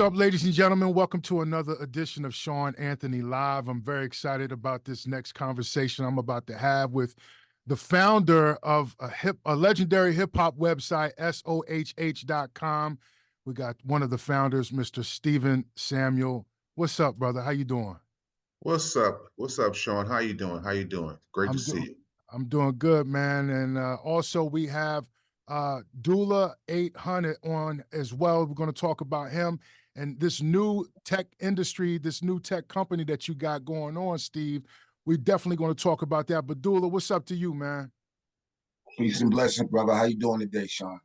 up, ladies and gentlemen? Welcome to another edition of Sean Anthony Live. I'm very excited about this next conversation I'm about to have with the founder of a legendary hip hop website, SOHH.com. We got one of the founders, Mr. Stephen Samuel. What's up, brother? How you doing? What's up? What's up, Sean? How you doing? How you doing? Great to I'm see doing you. I'm doing good, man. And also we have Dula 800 on as well. We're going to talk about him and this new tech industry, this new tech company that you got going on, Steve. We're definitely going to talk about that. But Dula, what's up to you, man? Peace and blessings, brother. How you doing today, Sean?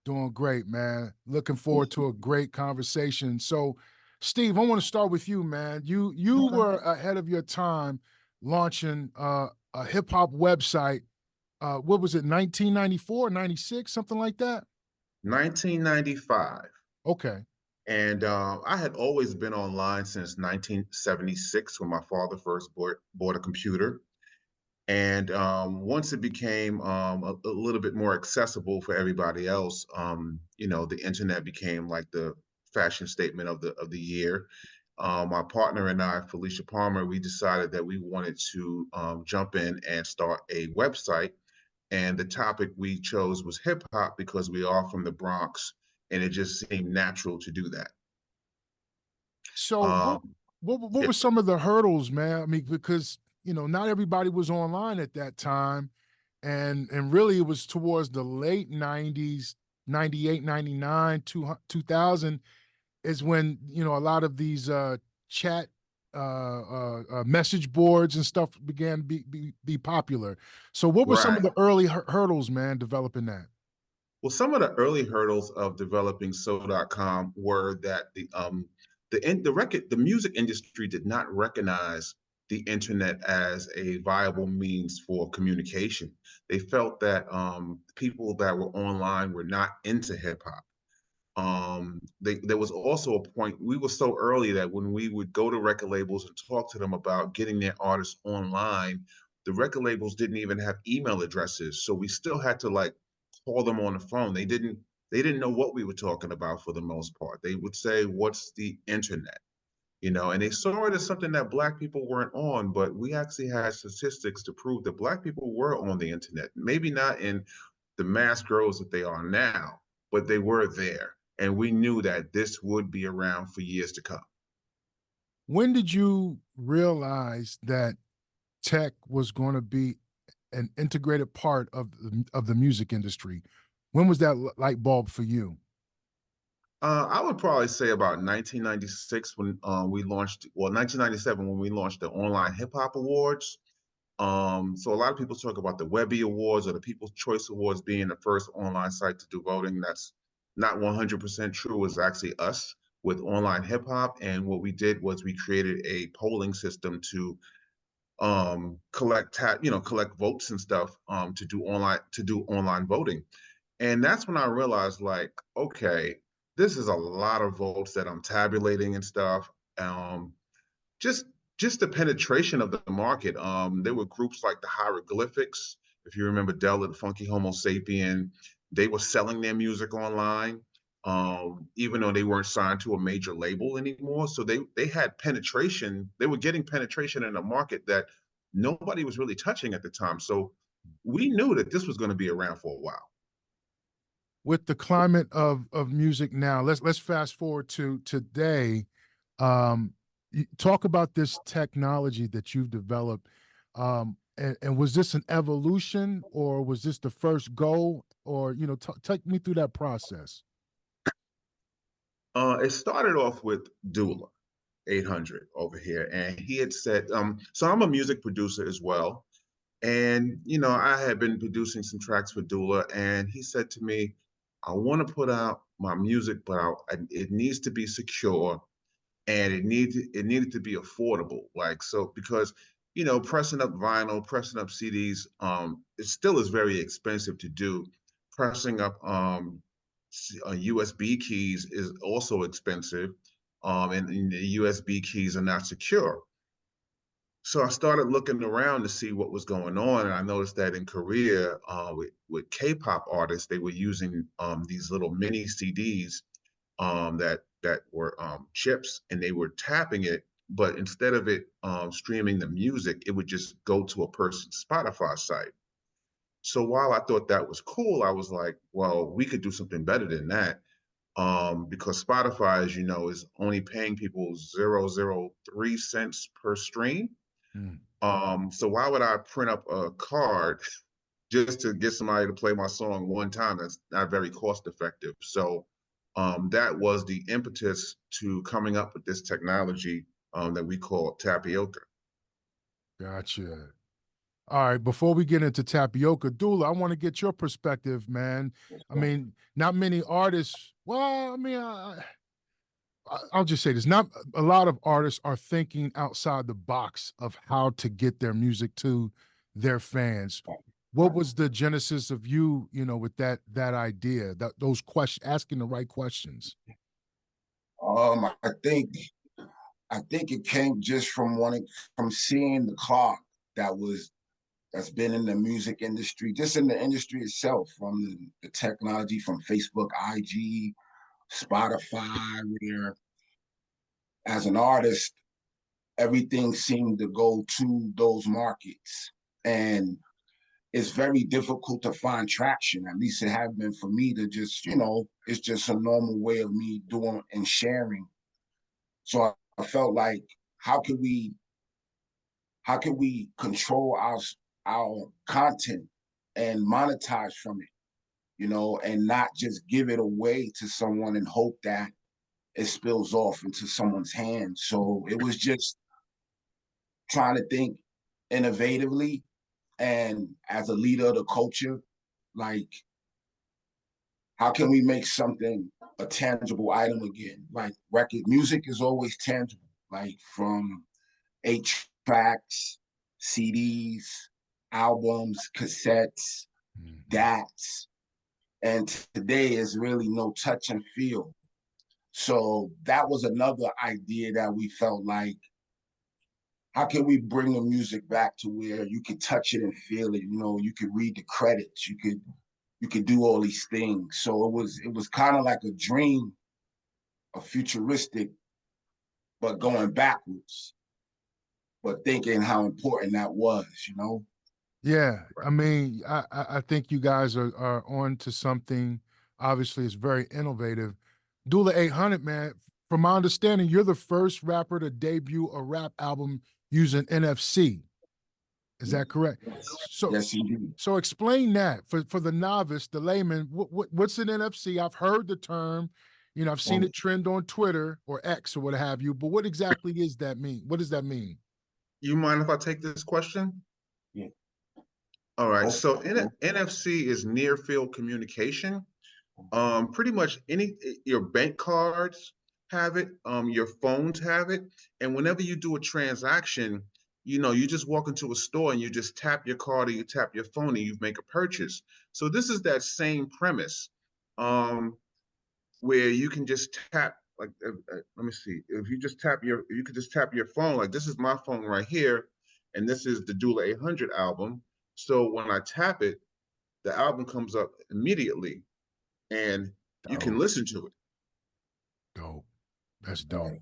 Doing great, man. Looking forward to a great conversation. So, Steve, I want to start with you, man. You were ahead of your time launching a hip hop website. What was it, 1994, 96, something like that? 1995. Okay. And I had always been online since 1976 when my father first bought a computer. And once it became a little bit more accessible for everybody else, the internet became like the fashion statement of the year. My partner and I, Felicia Palmer, we decided that we wanted to jump in and start a website. And the topic we chose was hip hop because we are from the Bronx, and it just seemed natural to do that. So Um, what yeah, were some of the hurdles, man? I mean, because not everybody was online at that time, and really it was towards the late 90s, 98, 99, 2000 is when a lot of these chat message boards and stuff began to be popular. So what were some of right. the early hurdles, man, developing that? Well, some of the early hurdles of developing So.com were that the music industry did not recognize the internet as a viable means for communication. They felt that people that were online were not into hip hop. There was also a point, we were so early that when we would go to record labels and talk to them about getting their artists online, the record labels didn't even have email addresses. So we still had to like call them on the phone. They didn't know what we were talking about for the most part. They would say, "What's the internet?" And they saw it as something that Black people weren't on, but we actually had statistics to prove that Black people were on the internet. Maybe not in the mass growth that they are now, but they were there. And we knew that this would be around for years to come. When did you realize that tech was going to be an integrated part of the music industry? When was that light bulb for you? I would probably say about 1996 when we launched, well, 1997 when we launched the Online Hip Hop Awards. So a lot of people talk about the Webby Awards or the People's Choice Awards being the first online site to do voting. That's not 100% true. It was actually us with online hip hop. And what we did was we created a polling system to collect votes and stuff to do online voting. And that's when I realized, like, okay, this is a lot of votes that I'm tabulating and stuff. Um, just just the penetration of the market. There were groups like the Hieroglyphics. If you remember Della the Funky Homo Sapien, they were selling their music online, even though they weren't signed to a major label anymore. So they had penetration. They were getting penetration in a market that nobody was really touching at the time. So we knew that this was going to be around for a while. With the climate of music now, let's fast forward to today. Talk about this technology that you've developed. And was this an evolution, or was this the first goal, or take me through that process? It started off with Dula 800 over here, and he had said, so I'm a music producer as well. And, I had been producing some tracks for Dula, and he said to me, I want to put out my music, but it needs to be secure and it needed to be affordable. Like, so, because, pressing up vinyl, pressing up CDs, it still is very expensive to do. Pressing up USB keys is also expensive, and the USB keys are not secure. So I started looking around to see what was going on, and I noticed that in Korea, with, K-pop artists, they were using these little mini CDs, that were chips, and they were tapping it, but instead of it streaming the music, it would just go to a person's Spotify site. So while I thought that was cool, I was like, well, we could do something better than that. Because Spotify, as you know, is only paying people 0.003 cents per stream. Mm. So why would I print up a card just to get somebody to play my song one time? That's not very cost effective. So that was the impetus to coming up with this technology that we call Tapyoca. Gotcha. All right, before we get into Tapyoca, Dula, I want to get your perspective, man. I mean, not many artists, well, I mean, I'll just say this, not a lot of artists are thinking outside the box of how to get their music to their fans. What was the genesis of you, with that idea, those questions, asking the right questions? I think it came just from from seeing the clock that's been in the music industry, just in the industry itself, from the technology, from Facebook, IG, Spotify, where as an artist, everything seemed to go to those markets. And it's very difficult to find traction. At least it has been for me to just, it's just a normal way of me doing and sharing. So I felt like, how can we how can we control our content and monetize from it, and not just give it away to someone and hope that it spills off into someone's hands. So it was just trying to think innovatively, and as a leader of the culture, like, how can we make something a tangible item again? Like, record music is always tangible, like from 8 tracks, CDs, albums, cassettes, DATs. And today is really no touch and feel. So that was another idea that we felt like, how can we bring the music back to where you could touch it and feel it? You could read the credits, you could do all these things. So it was kind of like a dream, a futuristic, but going backwards, but thinking how important that was. Yeah, I Right. mean, I think you guys are on to something. Obviously, it's very innovative. Dula 800, man, from my understanding, you're the first rapper to debut a rap album using NFC. Is Yes, that correct? yes, So, yes, indeed. so explain that for the novice, the layman. What's an NFC? I've heard the term. I've seen Um, it trend on Twitter or X or what have you. But what exactly is that mean? What does that mean? You mind if I take this question? yeah. All right. Oh, So NFC is near field communication. Pretty much your bank cards have it, your phones have it, and whenever you do a transaction, you just walk into a store and you just tap your card or you tap your phone and you make a purchase. So this is that same premise, where you can just tap, like, let me see, you could just tap your phone, like this is my phone right here, and this is the Dula 800 album. So when I tap it, the album comes up immediately and you can Dope, listen to it. dope. That's dope. right.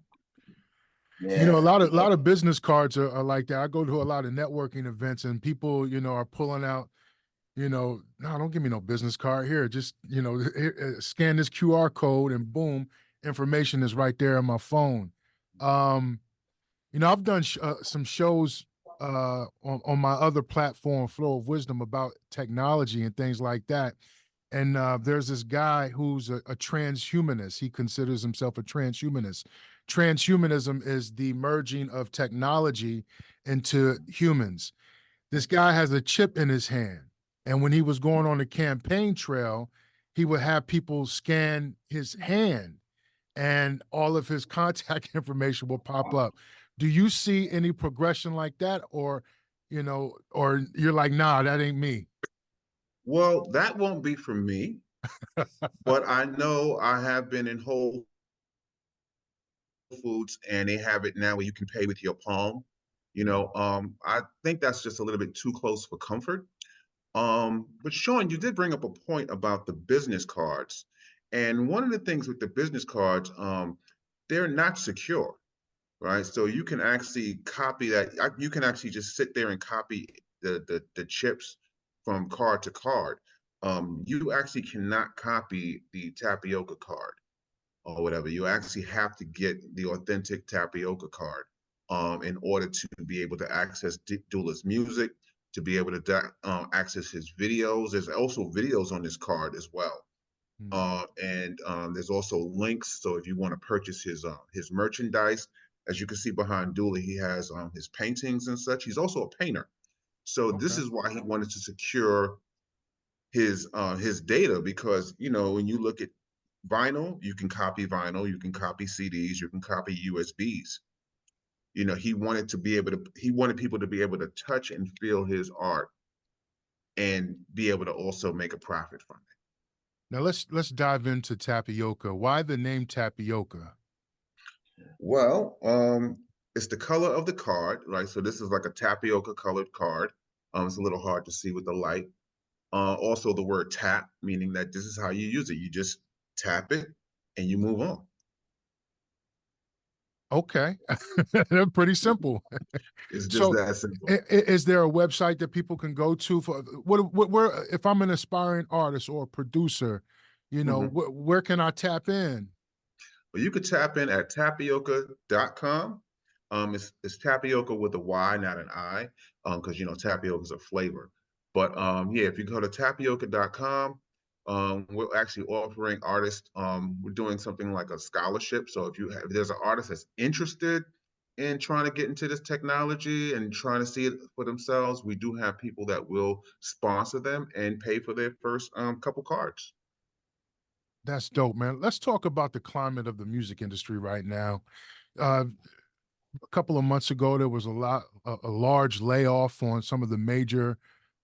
Yeah. A lot of business cards are like that. I go to a lot of networking events and people, are pulling out, no, don't give me no business card here. Just, scan this QR code and boom, information is right there on my phone. Um, I've done some shows on my other platform, Flow of Wisdom, about technology and things like that. And there's this guy who's a transhumanist. He considers himself a transhumanist. Transhumanism is the merging of technology into humans. This guy has a chip in his hand. And when he was going on the campaign trail, he would have people scan his hand and all of his contact information will pop up. Do you see any progression like that? Or you're like, nah, that ain't me? Well, that won't be for me, but I know I have been in Whole Foods and they have it now where you can pay with your palm. I think that's just a little bit too close for comfort. But Sean, you did bring up a point about the business cards. And one of the things with the business cards, they're not secure, right? So you can actually copy that. You can actually just sit there and copy the chips from card to card. You actually cannot copy the Tapyoca card or whatever. You actually have to get the authentic Tapyoca card in order to be able to access Dula's music, to be able to access his videos. There's also videos on this card as well. And there's also links. So if you want to purchase his merchandise, as you can see behind Dula, he has his paintings and such. He's also a painter. So this is why he wanted to secure his data, because when you look at vinyl, you can copy vinyl, you can copy CDs, you can copy USBs. He wanted people to be able to touch and feel his art and be able to also make a profit from it. Now let's dive into Tapyoca. Why the name Tapyoca? Well, it's the color of the card, right? So this is like a tapioca colored card. It's a little hard to see with the light. Also, the word tap, meaning that this is how you use it. You just tap it and you move on. Okay, they're pretty simple. It's just So, that simple. is there a website that people can go to for where if I'm an aspiring artist or a producer, where can I tap in? Well, you could tap in at tapyoca.com. It's tapioca with a Y, not an I, because tapioca is a flavor. But yeah, if you go to tapyoca.com, we're actually offering artists. We're doing something like a scholarship. So if there's an artist that's interested in trying to get into this technology and trying to see it for themselves, we do have people that will sponsor them and pay for their first couple cards. That's dope, man. Let's talk about the climate of the music industry right now. Uh, a couple of months ago, there was a large layoff on some of the major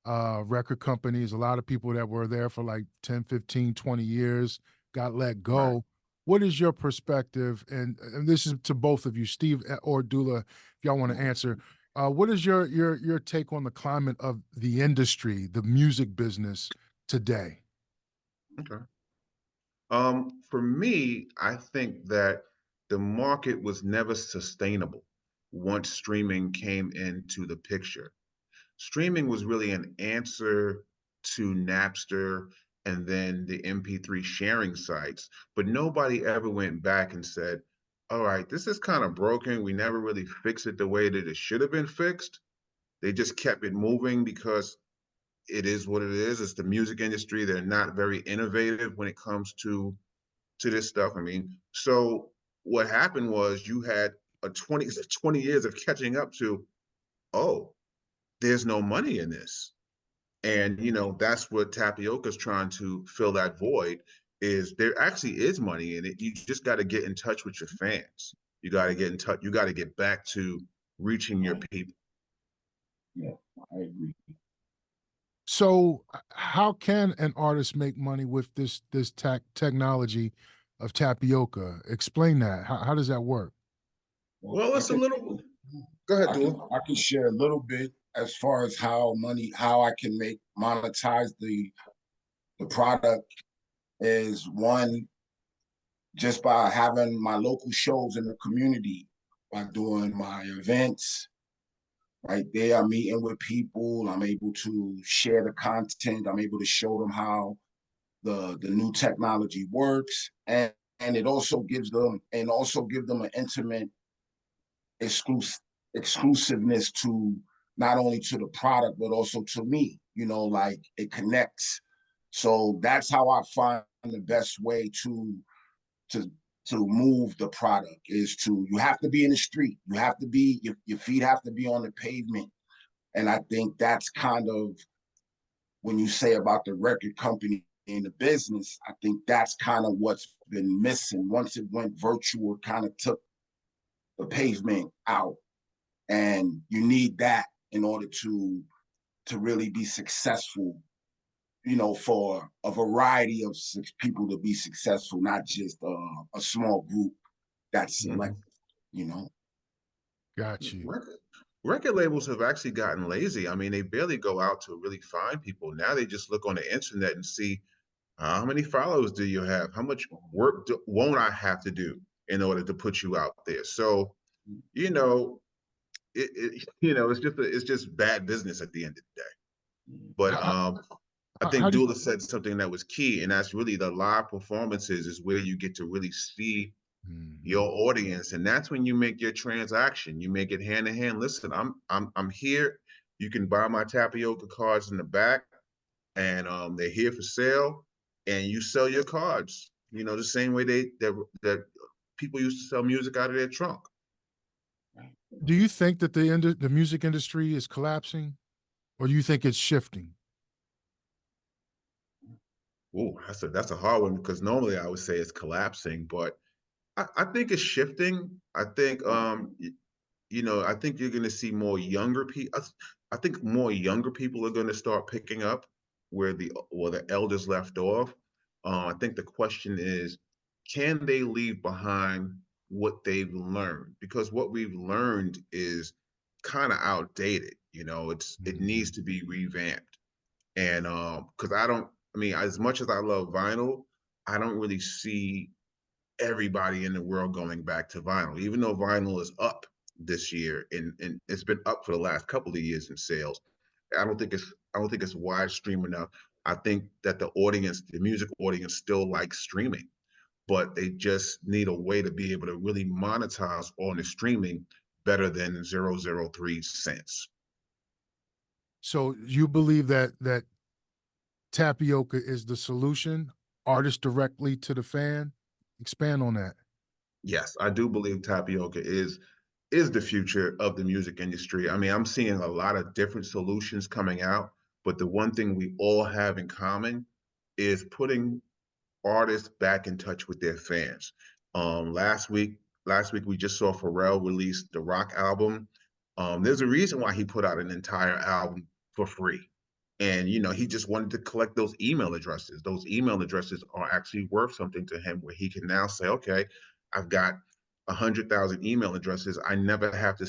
record companies. A lot of people that were there for like 10, 15, 20 years got let go. Right. What is your perspective? And this is to both of you, Steve or Dula, if y'all want to answer. What is your take on the climate of the industry, the music business today? Okay. For me, I think that the market was never sustainable once streaming came into the picture. Streaming was really an answer to Napster and then the MP3 sharing sites, but nobody ever went back and said, all right, this is kind of broken. We never really fixed it the way that it should have been fixed. They just kept it moving because it is what it is. It's the music industry. They're not very innovative when it comes to this stuff. I mean, so what happened was you had 20 years of catching up to, oh, there's no money in this. And that's what Tapioca's trying to fill that void, is there actually is money in it. You just got to get in touch with your fans. You got to get in touch. You got to get back to reaching your people. Yeah, I agree. So, how can an artist make money with this technology of Tapioca? Explain that. How does that work? Well, it's a little. Go ahead, Dula. I can share a little bit as far as how I can monetize the product is one, just by having my local shows in the community, by doing my events. Right there, I'm meeting with people. I'm able to share the content. I'm able to show them how the new technology works, and it also give them an intimate exclusiveness to not only to the product but also to me. Like it connects. So that's how I find the best way to to move the product is you have to be in the street. You have to be your feet have to be on the pavement. And I think that's kind of when you say about the record company in the business, I think that's kind of what's been missing. Once it went virtual, it kind of took the pavement out. And you need that in order to really be successful, for a variety of people to be successful, not just a small group that's select, Got you. Record labels have actually gotten lazy. I mean, they barely go out to really find people. Now they just look on the internet and see How many followers do you have? How much work won't I have to do in order to put you out there? So, you know, it's just bad business at the end of the day. But How, I how think do you, Dula said something that was key, and that's really the live performances is where you get to really see Mhm. your audience, and that's when you make your transaction. You make it hand in hand. Listen, I'm here. You can buy my tapioca cards in the back, and they're here for sale, and you sell your cards. You know, the same way that people used to sell music out of their trunk. do you think that the music industry is collapsing, or do you think it's shifting? Oh, that's a hard one because normally I would say it's collapsing, but I think it's shifting. I think I think you're going to see more younger people. I think more younger people are going to start picking up where the elders left off. I think the question is, can they leave behind what they've learned? Because what we've learned is kind of outdated. It needs Mhm. to be revamped. And because I mean, as much as I love vinyl, I don't really see everybody in the world going back to vinyl, even though vinyl is up this year and it's been up for the last couple of years in sales. I don't think it's wide stream enough. I think that the music audience still likes streaming, but they just need a way to be able to really monetize on the streaming better than 0.003 cents. So you believe that Tapioca is the solution, artist directly to the fan? Expand on that. Yes, I do believe tapioca is the future of the music industry. I mean, I'm seeing a lot of different solutions coming out, but the one thing we all have in common is putting artists back in touch with their fans. Last week we just saw Pharrell release the Rock album. There's a reason why he put out an entire album for free. And he just wanted to collect those email addresses. Those email addresses are actually worth something to him where he can now say, okay, I've got 100,000 email addresses. I never have to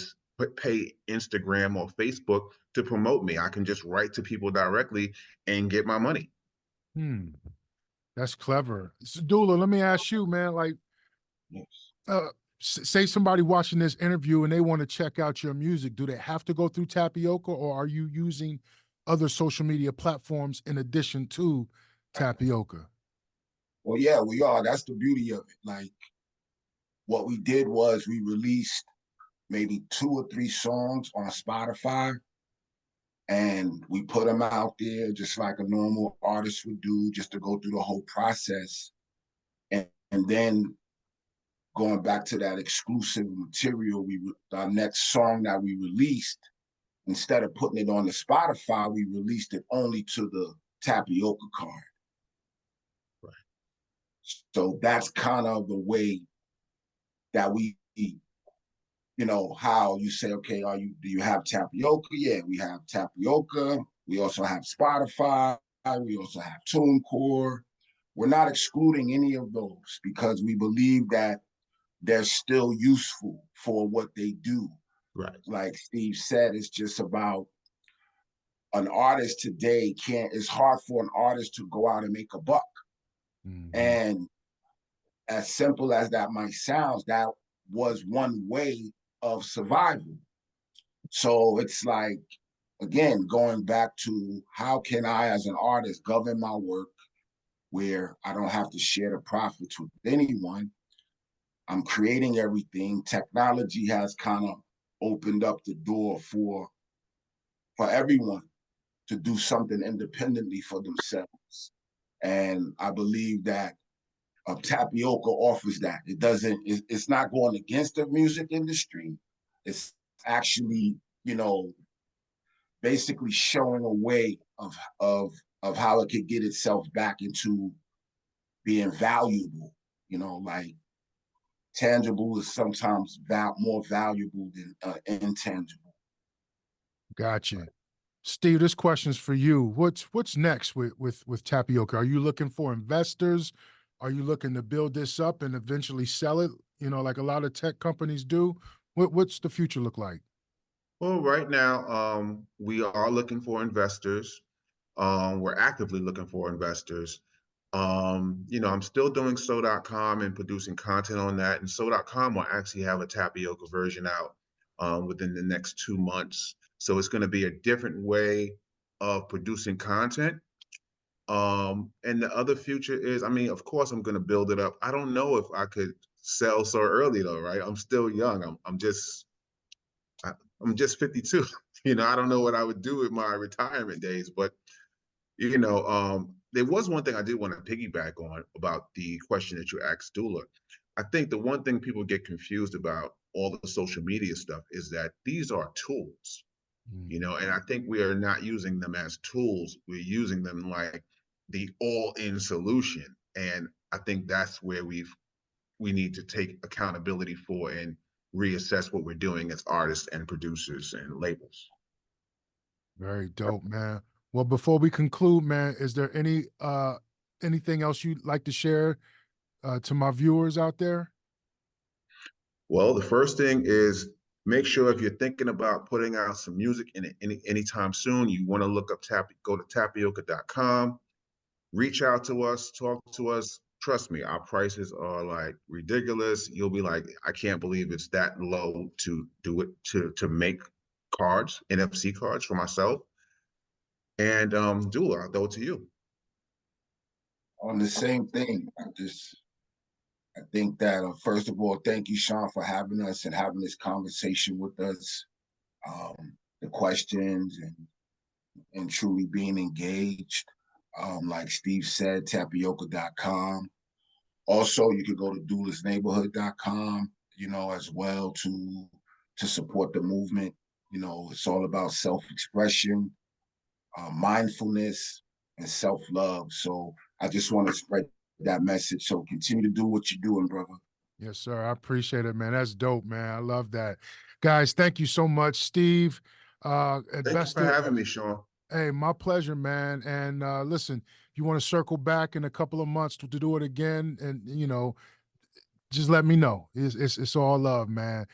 pay Instagram or Facebook to promote me. I can just write to people directly and get my money. Hmm, that's clever. So Dula, let me ask you, man, like, Yes. uh, say somebody watching this interview and they want to check out your music. Do they have to go through Tapioca, or are you using other social media platforms in addition to Tapioca? Well, yeah, we are. That's the beauty of it. Like what we did was we released maybe 2 or 3 songs on Spotify, and we put them out there just like a normal artist would do, just to go through the whole process. And then going back to that exclusive material, our next song that we released, instead of putting it on the Spotify, we released it only to the Tapioca card. Right. So that's kind of the way that how you say, okay, do you have Tapioca? Yeah, we have Tapioca. We also have Spotify. We also have TuneCore. We're not excluding any of those because we believe that they're still useful for what they do. Right. Like Steve said, it's just about an artist today it's hard for an artist to go out and make a buck. Mhm. And as simple as that might sound, that was one way of survival. So it's like, again, going back to how can I, as an artist, govern my work where I don't have to share the profits with anyone? I'm creating everything. Technology has kind of opened up the door for everyone to do something independently for themselves. And I believe that Tapioca offers that. It's not going against the music industry. It's actually, basically showing a way of how it could get itself back into being valuable. Like tangible is sometimes more valuable than intangible. Gotcha. Steve, this question's for you. What's next with Tapioca? Are you looking for investors? Are you looking to build this up and eventually sell it? Like a lot of tech companies do. What's the future look like? Well, right now, we are looking for investors. We're actively looking for investors. I'm still doing so.com and producing content on that. And so.com will actually have a Tapyoca version out within the next 2 months. So it's going to be a different way of producing content. And the other future is, I mean, of course, I'm going to build it up. I don't know if I could sell so early though, right? I'm still young. I'm just 52. I don't know what I would do with my retirement days, but there was one thing I did want to piggyback on about the question that you asked Dula. I think the one thing people get confused about all the social media stuff is that these are tools, and I think we are not using them as tools. We're using them like the all-in solution. And I think that's where we need to take accountability for and reassess what we're doing as artists and producers and labels. Very dope, man. Well, before we conclude, man, is there anything else you'd like to share to my viewers out there? Well, the first thing is make sure if you're thinking about putting out some music anytime soon, you want to look up go to tapyoca.com, reach out to us, talk to us. Trust me, our prices are like ridiculous. You'll be like, I can't believe it's that low to do it, to make cards, NFC cards for myself. And Dula, I'll throw it to you. On the same thing, I think that first of all, thank you, Sean, for having us and having this conversation with us. The questions and truly being engaged. Like Steve said, tapyoca.com. Also, you could go to dulasneighborhood.com, as well to support the movement. It's all about self-expression, mindfulness, and self-love. So I just want to spread that message. So continue to do what you're doing, brother. Yes, sir. I appreciate it, man. That's dope, man. I love that. Guys, thank you so much, Steve. Thank you for having me, Sean. Hey, my pleasure, man. And listen, if you want to circle back in a couple of months to do it again, and just let me know. It's all love, man.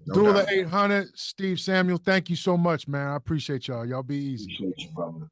No Dula doubt. 800, Steve Samuel, thank you so much, man. I appreciate y'all. Y'all be easy. Appreciate you, brother.